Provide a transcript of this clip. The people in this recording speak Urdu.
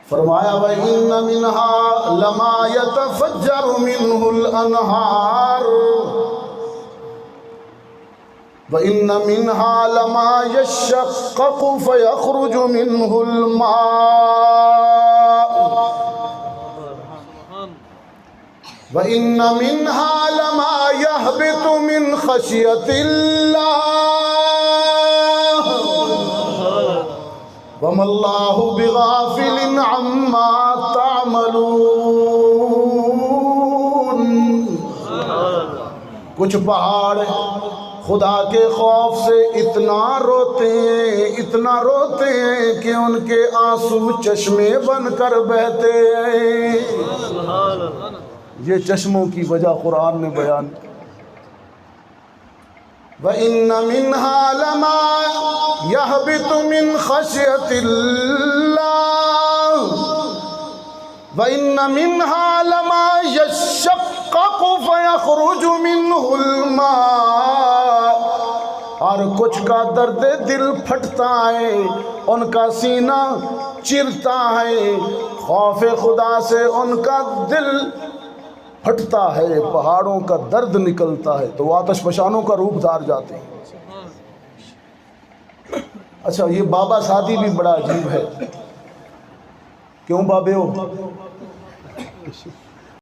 فرمایا وَإِنَّ مِنْهَا لَمَا يَتَفَجَّرُ مِنْهُ الْأَنْهَارُ وَإِنَّ مِنْهَا لَمَا يَشَّقَّقُ فَيَخْرُجُ مِنْهُ الْمَاءُ وَإِنَّ مِنْهَا لَمَا يَهْبِطُ مِنْ خَشْيَةِ اللَّهِ وَمَا اللَّهُ بِغَافِلٍ عَمَّا تَعْمَلُونَ۔ کچھ پہاڑ خدا کے خوف سے اتنا روتے ہیں کہ ان کے آنسو چشمے بن کر بہتے ہیں۔ یہ چشموں کی وجہ قرآن نے بیان کی۔ وَإِنَّ مِنْهَا لَمَا يَهْبِطُ مِنْ خَشْيَةِ اللَّهِ وَإِنَّ مِنْهَا لَمَا يَشَّقَّقُ فَيَخْرُجُ مِنْهُ الْمَاءُ، اور کچھ کا درد دل پھٹتا ہے، ان کا سینہ چرتا ہے، خوف خدا سے ان کا دل پھٹتا ہے، پہاڑوں کا درد نکلتا ہے تو وہ آتش فشانوں کا روپ دھار جاتے ہیں۔ اچھا، یہ بابا شادی بھی بڑا عجیب ہے۔ کیوں بابے ہو؟